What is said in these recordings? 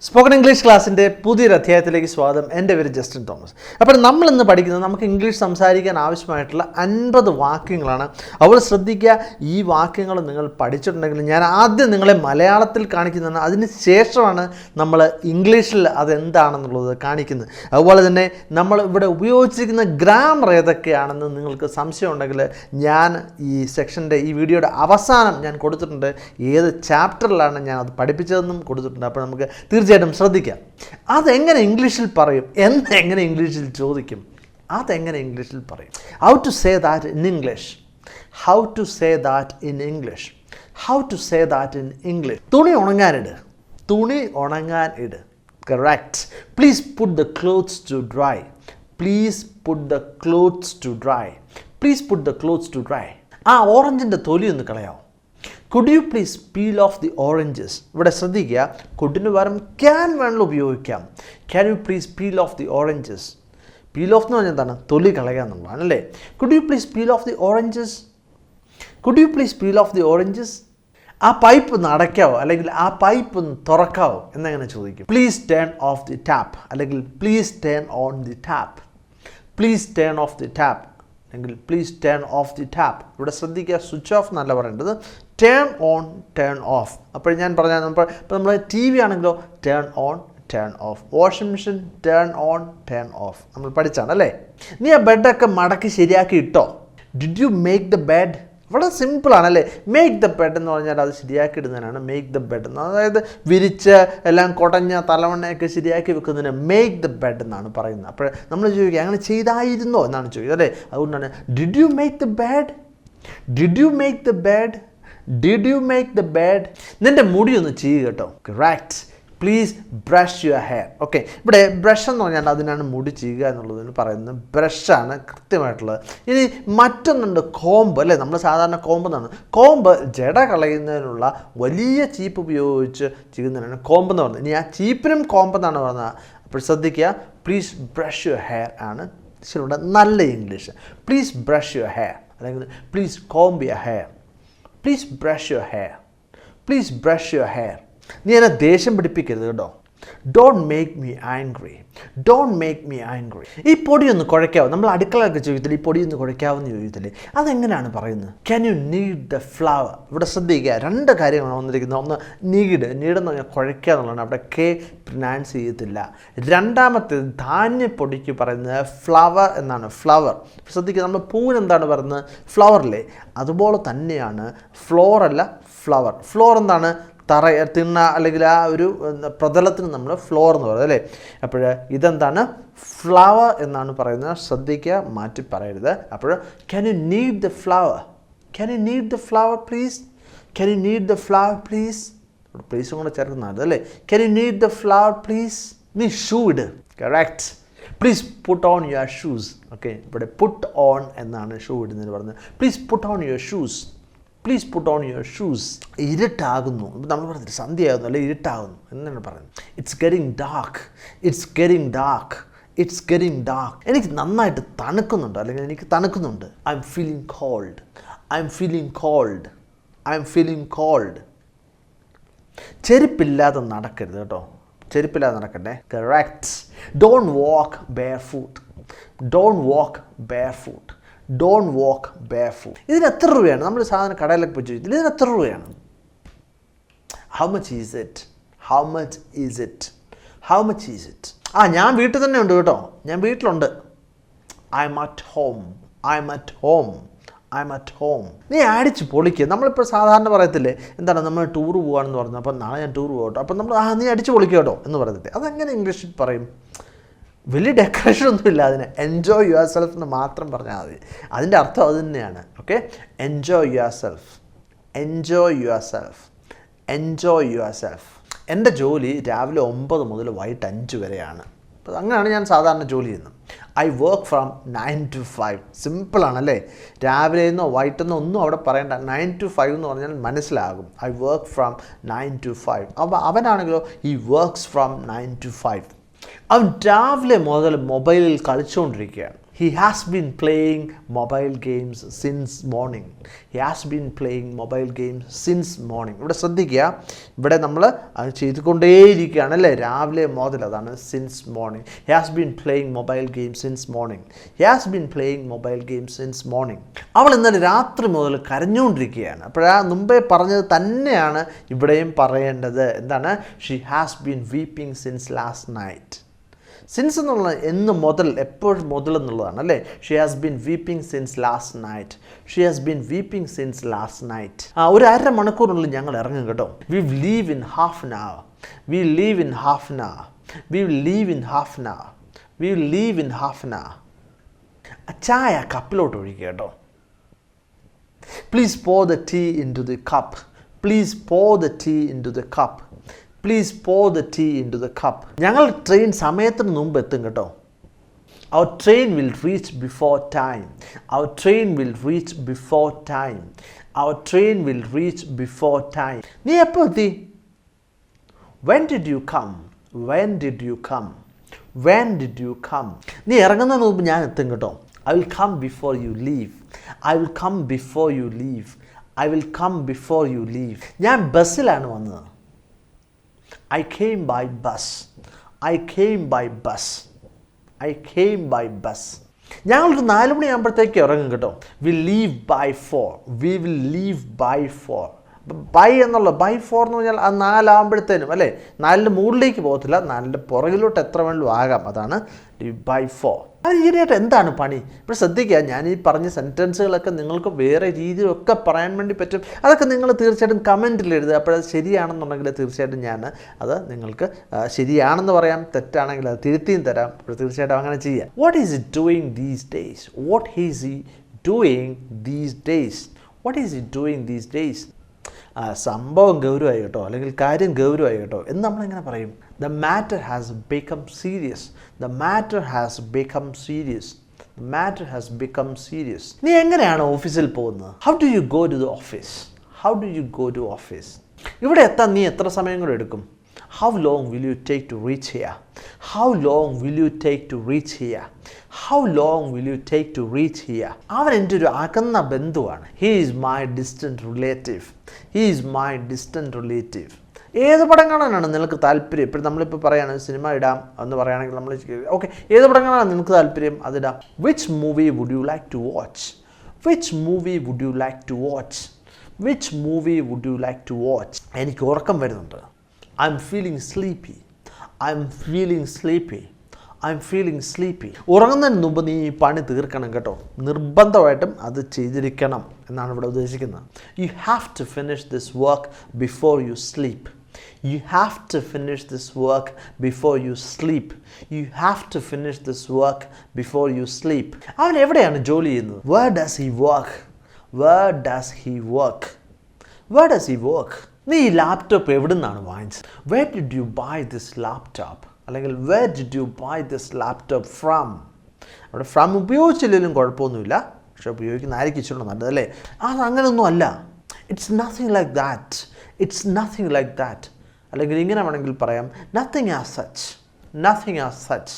Spoken English ക്ലാസ്സിൻ്റെ പുതിയൊരു അധ്യായത്തിലേക്ക് സ്വാഗതം. എൻ്റെ പേര് ജസ്റ്റിൻ തോമസ്. അപ്പോൾ നമ്മളിന്ന് പഠിക്കുന്നത് നമുക്ക് ഇംഗ്ലീഷ് സംസാരിക്കാൻ ആവശ്യമായിട്ടുള്ള 50 വാക്യങ്ങളാണ്. അപ്പോൾ ശ്രദ്ധിക്കുക, ഈ വാക്യങ്ങൾ നിങ്ങൾ പഠിച്ചിട്ടുണ്ടെങ്കിൽ ഞാൻ ആദ്യം നിങ്ങളെ മലയാളത്തിൽ കാണിക്കുന്നതാണ്, അതിന് ശേഷമാണ് നമ്മൾ ഇംഗ്ലീഷിൽ അതെന്താണെന്നുള്ളത് കാണിക്കുന്നത്. അതുപോലെ തന്നെ നമ്മൾ ഇവിടെ ഉപയോഗിച്ചിരിക്കുന്ന ഗ്രാമർ ഏതൊക്കെയാണെന്ന് നിങ്ങൾക്ക് സംശയം ഉണ്ടെങ്കിൽ ഞാൻ ഈ സെക്ഷൻ്റെ ഈ വീഡിയോയുടെ അവസാനം ഞാൻ കൊടുത്തിട്ടുണ്ട്, ഏത് ചാപ്റ്ററിലാണ് ഞാൻ അത് പഠിപ്പിച്ചതെന്നും കൊടുത്തിട്ടുണ്ട്. അപ്പോൾ നമുക്ക് തീർച്ചയായിട്ടും ശ്രദ്ധിക്കാം. അതെങ്ങനെ ഇംഗ്ലീഷിൽ പറയും എന്നെങ്ങനെ ഇംഗ്ലീഷിൽ ചോദിക്കും, അതെങ്ങനെ ഇംഗ്ലീഷിൽ പറയും. How to say that in English, how to say that in English, how to say that in English. തുണി ഉണങ്ങാനിട്, തുണി ഉണങ്ങാൻ ഇട്. Correct. Please put the clothes to dry, please put the clothes to dry, please put the clothes to dry. ആ ഓറഞ്ചിൻ്റെ തൊലി ഒന്ന് കളയാം. Could you please peel off the oranges? ഇവിടെ ശ്രദ്ധിക്കുക, കുഡിന് പകരം ക്യാൻ വേണമെങ്കിൽ ഉപയോഗിക്കാം. Can you please peel off the oranges? Peel off എന്ന് പറഞ്ഞാൽ എന്താണ്? തൊലി കളയുക എന്നുള്ളതാണ് അല്ലേ. Could you please peel off the oranges? Could you please peel off the oranges? ആ പൈപ്പ് ഒന്ന് അടയ്ക്കാവോ, അല്ലെങ്കിൽ ആ പൈപ്പ് ഒന്ന് തുറക്കാവോ എന്നെങ്ങനെ ചോദിക്കും. Please turn off the tap, അല്ലെങ്കിൽ please turn on the tap, please turn off the tap, അല്ലെങ്കിൽ please turn of the tap. ഇവിടെ ശ്രദ്ധിക്കുക, സ്വിച്ച് ഓഫ് എന്നല്ല പറയേണ്ടത്, ടേൺ ഓൺ, ടേൺ ഓഫ്. അപ്പോൾ ഞാൻ പറഞ്ഞാൽ ഇപ്പോൾ നമ്മൾ ടി വി ആണെങ്കിലോ turn on, turn of. Washing machine turn on, turn of നമ്മൾ പഠിച്ചാണ് അല്ലേ. നീ ആ ബെഡൊക്കെ മടക്കി ശരിയാക്കി ഇട്ടോ. Did you make the bed? വളരെ സിമ്പിളാണല്ലേ. മേക്ക് ദ ബെഡ് എന്ന് പറഞ്ഞാൽ അത് ശരിയാക്കി ഇടുന്നതിനാണ് മേക്ക് ദ ബെഡ് എന്ന്. അതായത് വിരിച്ച് എല്ലാം കുടഞ്ഞ തലവണ്ണയൊക്കെ ശരിയാക്കി വെക്കുന്നതിന് മേക്ക് ദ ബെഡ് എന്നാണ് പറയുന്നത്. അപ്പോൾ നമ്മൾ ചോദിക്കുക, അങ്ങനെ ചെയ്തായിരുന്നോ എന്നാണ് ചോദിക്കുക അല്ലേ. അതുകൊണ്ടാണ് did you make the bed, did you make the bed, did you make the bed. നിൻ്റെ മുടി ഒന്ന് ചെയ്യുക കേട്ടോ. Correct. Please brush your hair. Okay, ഇവിടെ ബ്രഷ് എന്ന് പറഞ്ഞാൽ അതിനാണ് മുടി ചെയ്യുക എന്നുള്ളതിന് പറയുന്നത് ബ്രഷാണ് കൃത്യമായിട്ടുള്ളത്. ഇനി മറ്റൊന്നുണ്ട്, കോമ്പ് അല്ലേ. നമ്മൾ സാധാരണ കോമ്പ് എന്നാണ്. കോമ്പ് ജട കളയുന്നതിനുള്ള വലിയ ചീപ്പ് ഉപയോഗിച്ച് ചെയ്യുന്നതിനാണ് കോമ്പ് എന്ന് പറയുന്നത്. ഇനി ആ ചീപ്പിനും കോമ്പ് എന്നാണ് പറയുന്നത്. അപ്പോൾ ശ്രദ്ധിക്കുക, പ്ലീസ് ബ്രഷ് യുവർ ഹെയർ ആണ് ശരിയുടെ നല്ല English. Please brush your hair, അല്ലെങ്കിൽ please comb your hair, please brush your hair, please brush your hair. നീ എന്നെ ദേഷ്യം പിടിപ്പിക്കരുത് കേട്ടോ. Don't make me angry, don't make me angry. ഈ പൊടിയൊന്ന് കുഴയ്ക്കാവോ? നമ്മൾ അടുക്കളയൊക്കെ ചോദിക്കത്തില്ല, ഈ പൊടിയൊന്ന് കുഴയ്ക്കാവെന്ന് ചോദിക്കത്തില്ലേ, അതെങ്ങനെയാണ് പറയുന്നത്? Can you knead the flower? ഇവിടെ ശ്രദ്ധിക്കുക, 2 കാര്യങ്ങളാണ് വന്നിരിക്കുന്നത്. ഒന്ന് നീഡ്, നീഡെന്ന് പറഞ്ഞാൽ കുഴയ്ക്കുക എന്നുള്ളതാണ്. അവിടെ കെ പ്രൊനൗൺസ് ചെയ്യത്തില്ല. രണ്ടാമത്തേത് ധാന്യപ്പൊടിക്ക് പറയുന്നത് ഫ്ലവർ എന്നാണ്. ഫ്ലവർ. ശ്രദ്ധിക്കുക, നമ്മൾ പൂവിന് എന്താണ് പറയുന്നത്? ഫ്ലവറില്ലേ. അതുപോലെ തന്നെയാണ് ഫ്ലോർ അല്ല, ഫ്ലവർ. ഫ്ലോർ എന്താണ്? തിണ്ണ, അല്ലെങ്കിൽ ആ ഒരു പ്രതലത്തിന് നമ്മൾ ഫ്ലോർ എന്ന് പറയുന്നത് അല്ലേ. അപ്പോൾ ഇതെന്താണ്? ഫ്ലവർ എന്നാണ് പറയുന്നത്. ശ്രദ്ധിക്കുക, മാറ്റി പറയരുത്. അപ്പോൾ can you knead the flour, can you knead the flour please, can you knead the flour please. പ്ലീസും കൂടെ ചേർക്കുന്നതാണ് അല്ലേ. Can you knead the flour please. നീ ഷൂ ഇട്. Correct. Please put on your shoes. Okay, ഇവിടെ put on എന്നാണ് shoe ഇടുന്നതിന് പറയുന്നത്. Please put on your shoes, please put on your shoes. ഇരുട്ടാകുന്നു, നമ്മൾ പറഞ്ഞിട്ട് സന്ധ്യയാകുന്നു അല്ലെ, ഇരുട്ടാകുന്നു എന്നാണ് പറയുന്നത്. It's getting dark, it's getting dark, it's getting dark. എനിക്ക് നന്നായിട്ട് തണുക്കുന്നുണ്ട്, അല്ലെങ്കിൽ എനിക്ക് തണുക്കുന്നുണ്ട്. I'm feeling cold, I'm feeling cold, I'm feeling cold. ചെരുപ്പില്ലാതെ നടക്കരുത് കേട്ടോ, ചെരുപ്പില്ലാതെ നടക്കണ്ടേ. Correct. Don't walk barefoot, don't walk barefoot, don't walk barefoot. ഇതിന് എത്ര രൂപയാണ്? നമ്മൾ സാധാരണ കടയിലൊക്കെ പോയി ചോദിച്ചില്ല, ഇതിന് എത്ര രൂപയാണ്? How much is it, how much is it, how much is it. ഞാൻ വീട്ടിൽ തന്നെ ഉണ്ട് കേട്ടോ, ഞാൻ വീട്ടിലുണ്ട്. I M at home, I M at home, I M at home. നീ അടിച്ച് പൊളിക്കുക. നമ്മളിപ്പോൾ സാധാരണ പറയത്തില്ലേ, എന്താണ്, നമ്മൾ ടൂർ പോവുകയാണെന്ന് പറഞ്ഞു, അപ്പോൾ നാളെ ഞാൻ ടൂർ പോകട്ടോ, അപ്പം നമ്മൾ നീ അടിച്ച് പൊളിക്കുക കേട്ടോ എന്ന് പറയത്തില്ലേ. അതെങ്ങനെ ഇംഗ്ലീഷിൽ പറയും? വലിയ ഡെക്കറേഷൻ ഒന്നുമില്ല അതിന്. എൻജോയ് യുവർ സെൽഫ് എന്ന് മാത്രം പറഞ്ഞാൽ മതി. അതിൻ്റെ അർത്ഥം അത് തന്നെയാണ്. Okay, enjoy your self, enjoy your self, enjoy your self. എൻ്റെ ജോലി രാവിലെ 9 മുതൽ വൈകിട്ട് 5 വരെയാണ്. അപ്പോൾ അങ്ങനെയാണ് ഞാൻ സാധാരണ ജോലി ചെയ്യുന്നത്. I work from 9 to 5. സിമ്പിളാണല്ലേ. രാവിലെ നിന്നോ വൈകിട്ടെന്നോ ഒന്നും അവിടെ പറയേണ്ട. 9 to 5 എന്ന് പറഞ്ഞാൽ മനസ്സിലാകും. I work from 9 to 5. അപ്പോൾ അവനാണെങ്കിലോ ഈ വർക്ക്സ് ഫ്രം 9 to 5. അവൻ രാവിലെ മുതൽ മൊബൈലിൽ കളിച്ചുകൊണ്ടിരിക്കുകയാണ്. He has been playing mobile games since morning. He has been playing mobile games since morning. ഇവിടെ ശ്രദ്ധിക്കുക, ഇവിടെ നമ്മൾ അത് ചെയ്തുകൊണ്ടേയിരിക്കുകയാണ് അല്ലേ, രാവിലെ മുതൽ. അതാണ് since morning. He has been playing mobile games since morning. He has been playing mobile games since morning. അവൾ ഇന്നലെ രാത്രി മുതൽ കരഞ്ഞുകൊണ്ടിരിക്കുകയാണ്. അപ്പോഴാ മുമ്പേ പറഞ്ഞത് തന്നെയാണ് ഇവിടെയും പറയേണ്ടത്. എന്താണ്? She has been weeping since last night. Since എന്നുള്ള എന്ന് മുതൽ, എപ്പോഴും മുതൽ എന്നുള്ളതാണ് അല്ലേ. She has been weeping since last night. She has been weeping since last night. ഒരു അരമണിക്കൂറിനുള്ളിൽ ഞങ്ങൾ ഇറങ്ങും കേട്ടോ. We leave in half an hour. We leave in half an hour. We leave in half an hour. We leave in half an hour. ചായ കപ്പിലോട്ട് ഒഴിക്കുക കേട്ടോ. Please pour the tea into the cup. Please pour the tea into the cup. Please pour the tea into the cup. ഞങ്ങൾ train സമയത്തിന് മുമ്പ് എത്തും കേട്ടോ. Our train will reach before time. Our train will reach before time. Our train will reach before time. നീ എപ്പോൾ എത്തി? When did you come? When did you come? When did you come? നീ ഇറങ്ങുന്നതിന് മുമ്പ് ഞാൻ എത്തും കേട്ടോ. I will come before you leave. I will come before you leave. I will come before you leave. ഞാൻ ബസ്സിലാണ് വന്നത്. I came by bus. I came by bus. I came by bus. ഞങ്ങളൊരു 4 മണിയാകുമ്പോഴത്തേക്ക് ഇറങ്ങും കേട്ടോ. We leave by 4. We will leave by 4. By എന്നുള്ള by 4 എന്ന് പറഞ്ഞാൽ ആ 4 ആകുമ്പോഴത്തേനും അല്ലേ, 4ൻ്റെ മുകളിലേക്ക് പോകത്തില്ല, 4ൻ്റെ പുറകിലോട്ട് എത്ര വേണമെങ്കിലും ആകാം. അതാണ് ബൈ 4. അത് ഈയിടെയായിട്ട് എന്താണ് പണി? ഇപ്പോൾ ശ്രദ്ധിക്കുക, ഞാൻ ഈ പറഞ്ഞ സെൻറ്റൻസുകളൊക്കെ നിങ്ങൾക്ക് വേറെ രീതിയിലൊക്കെ പറയാൻ വേണ്ടി പറ്റും. അതൊക്കെ നിങ്ങൾ തീർച്ചയായിട്ടും കമൻറ്റിൽ എഴുതുക. അപ്പോഴത് ശരിയാണെന്നുണ്ടെങ്കിൽ തീർച്ചയായിട്ടും ഞാൻ അത് നിങ്ങൾക്ക് ശരിയാണെന്ന് പറയാം, തെറ്റാണെങ്കിൽ അത് തിരുത്തിയും തരാം. അപ്പോൾ തീർച്ചയായിട്ടും അങ്ങനെ ചെയ്യാം. What is it doing these days? What is he doing these days? What is he doing these days? സംഭവം ഗൗരവമായി കേട്ടോ, അല്ലെങ്കിൽ കാര്യം ഗൗരവമായി കേട്ടോ എന്ന് നമ്മളിങ്ങനെ പറയും. The matter has become serious. The matter has become serious. The matter has become serious. നീ എങ്ങനെയാണ് ഓഫീസിൽ പോകുന്നത്? How do you go to the office? How do you go to office? ഇവിടെ എത്താൻ നീ എത്ര സമയം കൂടെ എടുക്കും? How long will you take to reach here? How long will you take to reach here? How long will you take to reach here? അവൻ എൻ്റെ ഒരു അകന്ന ബന്ധുവാണ്. He is my distant relative. He is my distant relative. ഏത് പടം കാണാനാണ് നിനക്ക് താല്പര്യം? ഇപ്പോഴും നമ്മളിപ്പോൾ പറയുകയാണ് സിനിമ ഇടാം എന്ന് പറയുകയാണെങ്കിൽ നമ്മൾ ഓക്കെ, ഏത് പടം കാണാനാണ് നിനക്ക് താല്പര്യം? അതിടാം. Which movie would you like to watch? Which movie would you like to watch? Which movie would you like to watch? എനിക്ക് ഉറക്കം വരുന്നുണ്ട്. I'm feeling sleepy. I'm feeling sleepy. I'm feeling sleepy. ഉറങ്ങുന്നതിന് മുമ്പ് നീ ഈ പണി തീർക്കണം കേട്ടോ. നിർബന്ധമായിട്ടും അത് ചെയ്തിരിക്കണം എന്നാണ് ഇവിടെ ഉദ്ദേശിക്കുന്നത്. You have to finish this work before you sleep. You have to finish this work before you sleep. You have to finish this work before you sleep. അവൻ എവിടെയാണ് ജോലി ചെയ്യുന്നത്? Where does he work? Where does he work? Where does he work? നീ ഈ laptop എവിടെ നിന്നാണ് വാങ്ങിച്ചത്? Where did you buy this laptop? അല്ലെങ്കിൽ where did you buy this laptop from? അവിടെ ഫ്രം ഉപയോഗിച്ചില്ലെങ്കിലും കുഴപ്പമൊന്നുമില്ല, പക്ഷെ ഉപയോഗിക്കുന്നതായിരിക്കും ഇച്ചിരി നല്ലത് അല്ലേ. അത് അങ്ങനെയൊന്നും അല്ല. It's nothing like that. It's nothing like that. അല്ലെങ്കിൽ ഇങ്ങനെ വേണമെങ്കിൽ പറയാം, nothing as such. Nothing as such.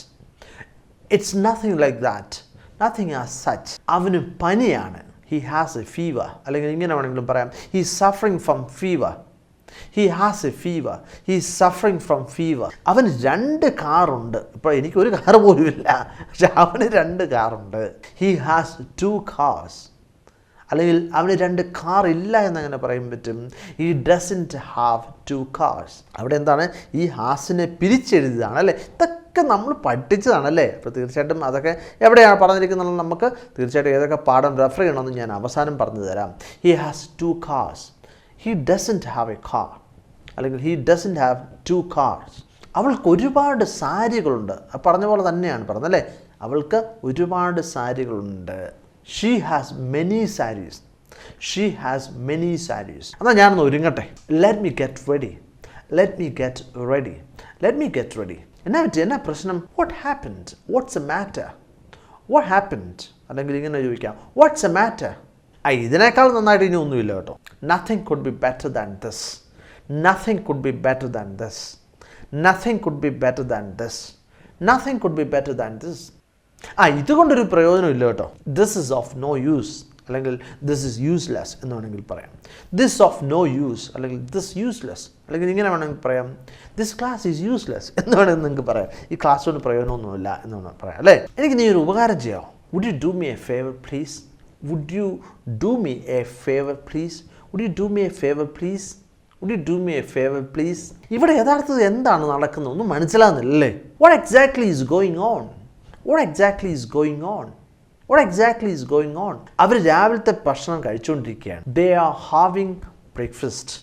It's nothing like that. Nothing as such. അവന് പനിയാണ്. He has a fever. അല്ലെങ്കിൽ ഇങ്ങനെ വേണമെങ്കിലും പറയാം, he is suffering from fever. He has a fever. He is suffering from fever. അവന് 2 കാറുണ്ട്. ഇപ്പോൾ എനിക്കൊരു കാർ പോലും ഇല്ല, പക്ഷെ അവന് 2 കാറുണ്ട്. He has 2 cars. അല്ലെങ്കിൽ അവന് 2 കാർ ഇല്ല എന്നങ്ങനെ പറയാൻ പറ്റും. He doesn't have 2 cars. അവിടെ എന്താണ്? ഈ ഹാസിനെ പിരിച്ചെഴുതിയതാണ് അല്ലേ. ഇതൊക്കെ നമ്മൾ പഠിച്ചതാണല്ലേ. അപ്പോൾ തീർച്ചയായിട്ടും അതൊക്കെ എവിടെയാണ് പറഞ്ഞിരിക്കുന്നത് നമുക്ക് തീർച്ചയായിട്ടും ഏതൊക്കെ പാഠം റെഫർ ചെയ്യണമെന്ന് ഞാൻ അവസാനം പറഞ്ഞു തരാം. He has 2 cars. He doesn't have a car. അല്ലെങ്കിൽ he doesn't have 2 cars. അവൾക്ക് ഒരുപാട് സാരികളുണ്ട്. പറഞ്ഞ പോലെ തന്നെയാണ് പറഞ്ഞല്ലേ. അവൾക്ക് ഒരുപാട് സാരികളുണ്ട്. She has many sarees. She has many sarees. എന്നാൽ ഞാനൊന്ന് ഒരുങ്ങട്ടെ. Let me get ready. Let me get ready. Let me get ready. എന്നാ പ്രശ്നം? What happened? What's the matter? What happened? അല്ലെങ്കിൽ ഇങ്ങനെ ചോദിക്കാം, What's the matter? ഇതിനേക്കാൾ നന്നായിട്ട് ഇനി ഒന്നുമില്ല കേട്ടോ. Nothing could be better than this. Nothing could be better than this. Nothing could be better than this. Nothing could be better than this. ഇതുകൊണ്ടൊരു പ്രയോജനമില്ല കേട്ടോ. This is of no use അല്ലെങ്കിൽ this is useless എന്ന് വേണമെങ്കിൽ പറയാം. This of no use അല്ലെങ്കിൽ this useless അല്ലെങ്കിൽ ഇങ്ങനെ വേണമെങ്കിൽ പറയാം. ദിസ് ക്ലാസ് ഈസ് യൂസ്ലെസ് എന്ന് വേണമെങ്കിൽ നിങ്ങൾക്ക് പറയാം. ഈ ക്ലാസ് കൊണ്ട് പ്രയോജനമൊന്നുമില്ല എന്ന് വേണം പറയാം അല്ലേ. എനിക്ക് നീ ഒരു ഉപകാരം ചെയ്യാമോ? Would you do me a favour please? Would you do me a favour please? Would you do me a favour please? Would you do me a favour please? ഇവിടെ യഥാർത്ഥത്തിൽ എന്താണ് നടക്കുന്നത് ഒന്നും മനസ്സിലാകുന്നില്ലല്ലേ. What exactly is going on? What exactly is going on? What exactly is going on? അവർ രാവിലത്തെ ഭക്ഷണം കഴിച്ചുകൊണ്ടിരിക്കുകയാണ്. ദേ ആർ ഹാവിങ് ബ്രേക്ക്ഫാസ്റ്റ്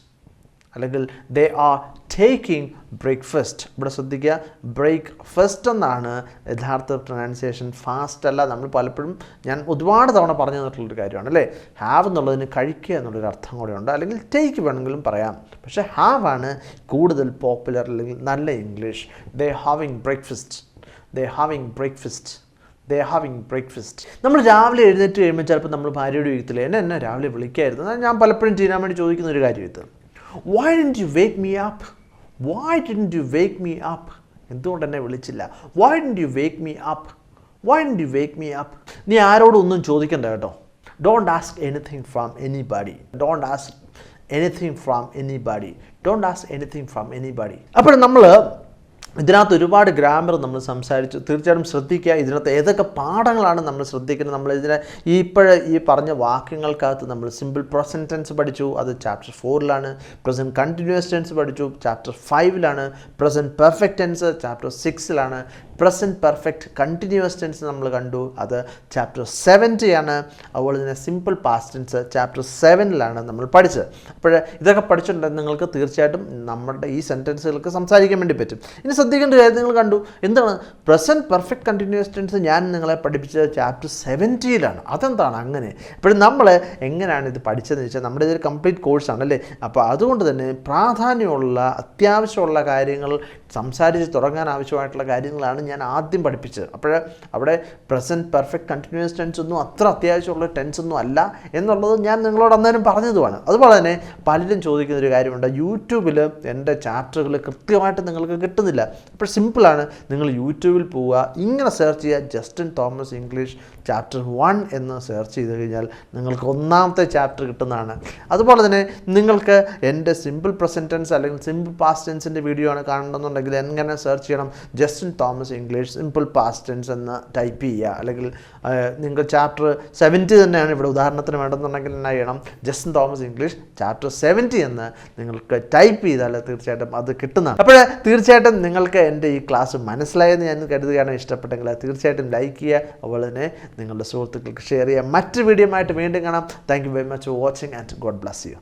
അല്ലെങ്കിൽ ദേ ആർ ടേക്കിംഗ് ബ്രേക്ക്ഫാസ്റ്റ്. ഇവിടെ ശ്രദ്ധിക്കുക, ബ്രേക്ക്ഫാസ്റ്റ് എന്നാണ് യഥാർത്ഥ പ്രൊനൗൺസിയേഷൻ. ഫാസ്റ്റ് അല്ല. നമ്മൾ പലപ്പോഴും ഞാൻ ഒരുപാട് തവണ പറഞ്ഞു തന്നിട്ടുള്ളൊരു കാര്യമാണ് അല്ലേ. ഹാവ് എന്നുള്ളതിന് കഴിക്കുക എന്നുള്ളൊരു അർത്ഥം കൂടെയുണ്ട്. അല്ലെങ്കിൽ ടേക്ക് വേണമെങ്കിലും പറയാം. പക്ഷേ ഹാവ് ആണ് കൂടുതൽ പോപ്പുലർ അല്ലെങ്കിൽ നല്ല ഇംഗ്ലീഷ്. ദേ ഹാവിങ് ബ്രേക്ക്ഫാസ്റ്റ്. ദേ ഹാവിങ് ബ്രേക്ക്ഫാസ്റ്റ്. ദേ ഹാവിങ് ബ്രേക്ക്ഫാസ്റ്റ്. നമ്മൾ രാവിലെ എഴുന്നേറ്റ് കഴിയുമ്പോൾ ചിലപ്പോൾ നമ്മൾ ഭാര്യയോട് ചോദിക്കത്തില്ല, എന്നെ രാവിലെ വിളിക്കായിരുന്നു. ഞാൻ പലപ്പോഴും ചെയ്യാൻ വേണ്ടി ചോദിക്കുന്ന ഒരു കാര്യം ഇത്. Why didn't you wake me up? Why didn't you wake me up? എന്തുകൊണ്ട് എന്നെ വിളിച്ചില്ല? Why didn't you wake me up? Why didn't you wake me up? നീ ആരോടും ഒന്നും ചോദിക്കണ്ട കേട്ടോ. Don't ask anything from anybody. Don't ask anything from anybody. Don't ask anything from anybody. അപ്പോൾ നമ്മൾ ഇതിനകത്ത് ഒരുപാട് ഗ്രാമർ നമ്മൾ സംസാരിച്ചു. തീർച്ചയായിട്ടും ശ്രദ്ധിക്കുക. ഇതിനകത്ത് ഏതൊക്കെ പാഠങ്ങളാണ് നമ്മൾ ശ്രദ്ധിക്കുന്നത്. നമ്മൾ ഇതിനെ ഈ പറഞ്ഞ വാക്യങ്ങൾക്കകത്ത് നമ്മൾ സിമ്പിൾ പ്രസൻറ്റ് ടെൻസ് പഠിച്ചു, അത് ചാപ്റ്റർ 4 പ്രസൻറ്റ് കണ്ടിന്യൂസ് ടെൻസ് പഠിച്ചു, chapter 5 present perfect tense chapter 6 present perfect continuous tense നമ്മൾ കണ്ടു, അത് ചാപ്റ്റർ 70 അതുപോലെ തന്നെ സിമ്പിൾ പാസ്റ്റ് ടെൻസ് ചാപ്റ്റർ 7 നമ്മൾ പഠിച്ചത്. അപ്പോൾ ഇതൊക്കെ പഠിച്ചിട്ടുണ്ടെങ്കിൽ നിങ്ങൾക്ക് തീർച്ചയായിട്ടും നമ്മുടെ ഈ സെൻറ്റൻസുകൾക്ക് സംസാരിക്കാൻ വേണ്ടി പറ്റും. ഇനി ശ്രദ്ധിക്കേണ്ട കാര്യം നിങ്ങൾ കണ്ടു, എന്താണ് പ്രസൻറ്റ് പെർഫെക്റ്റ് കണ്ടിന്യൂസ് ടെൻസ് ഞാൻ നിങ്ങളെ പഠിപ്പിച്ചത് ചാപ്റ്റർ 70. അതെന്താണ് അങ്ങനെ? അപ്പോൾ നമ്മൾ എങ്ങനെയാണ് ഇത് പഠിച്ചതെന്ന് വെച്ചാൽ നമ്മുടെ ഇതൊരു കംപ്ലീറ്റ് കോഴ്സാണല്ലേ. അപ്പോൾ അതുകൊണ്ട് തന്നെ പ്രാധാന്യമുള്ള അത്യാവശ്യമുള്ള കാര്യങ്ങൾ സംസാരിച്ച് തുടങ്ങാൻ ആവശ്യമായിട്ടുള്ള കാര്യങ്ങളാണ് ഞാൻ ആദ്യം പഠിപ്പിച്ചത്. അപ്പോൾ അവിടെ പ്രസൻറ്റ് പെർഫെക്റ്റ് കണ്ടിന്യൂസ് ടെൻസ് ഒന്നും അത്ര അത്യാവശ്യമുള്ള ടെൻസ് ഒന്നും അല്ല എന്നുള്ളത് ഞാൻ നിങ്ങളോട് അന്നേരം പറഞ്ഞതുമാണ്. അതുപോലെ തന്നെ പലരും ചോദിക്കുന്നൊരു കാര്യമുണ്ട്, യൂട്യൂബിൽ എൻ്റെ ചാപ്റ്ററുകൾ കൃത്യമായിട്ട് നിങ്ങൾക്ക് കിട്ടുന്നില്ല. അപ്പോൾ സിമ്പിളാണ്, നിങ്ങൾ യൂട്യൂബിൽ പോവുക, ഇങ്ങനെ സെർച്ച് ചെയ്യുക, ജസ്റ്റിൻ തോമസ് ഇംഗ്ലീഷ് ചാപ്റ്റർ 1 എന്ന് സെർച്ച് ചെയ്ത് കഴിഞ്ഞാൽ നിങ്ങൾക്ക് ഒന്നാമത്തെ ചാപ്റ്റർ കിട്ടുന്നതാണ്. അതുപോലെ തന്നെ നിങ്ങൾക്ക് എൻ്റെ സിമ്പിൾ പ്രസൻറ്റ് ടെൻസ് അല്ലെങ്കിൽ സിമ്പിൾ പാസ്റ്റ് ടെൻസിൻ്റെ വീഡിയോ ആണ് കാണണമെന്നുണ്ടെങ്കിൽ എങ്ങനെ സെർച്ച് ചെയ്യണം? Justin Thomas English simple past tense എന്ന് ടൈപ്പ് ചെയ്യുക. അല്ലെങ്കിൽ നിങ്ങൾ ചാപ്റ്റർ 70 തന്നെയാണ് ഇവിടെ ഉദാഹരണത്തിന് വേണമെന്നുണ്ടെങ്കിൽ എന്നാ ചെയ്യണം? ജസ്റ്റിൻ തോമസ് ഇംഗ്ലീഷ് ചാപ്റ്റർ 70 എന്ന് നിങ്ങൾക്ക് ടൈപ്പ് ചെയ്താൽ തീർച്ചയായിട്ടും അത് കിട്ടുന്നതാണ്. അപ്പോൾ തീർച്ചയായിട്ടും നിങ്ങൾക്ക് എൻ്റെ ഈ ക്ലാസ് മനസ്സിലായെന്ന് ഞാൻ കരുതുകയാണ്. ഇഷ്ടപ്പെട്ടെങ്കിൽ തീർച്ചയായിട്ടും ലൈക്ക് ചെയ്യുക, അതുപോലെ തന്നെ നിങ്ങളുടെ സുഹൃത്തുക്കൾക്ക് ഷെയർ ചെയ്യുക. മറ്റു വീഡിയോ ആയിട്ട് വീണ്ടും കാണാം. Thank you very much for watching and God bless you.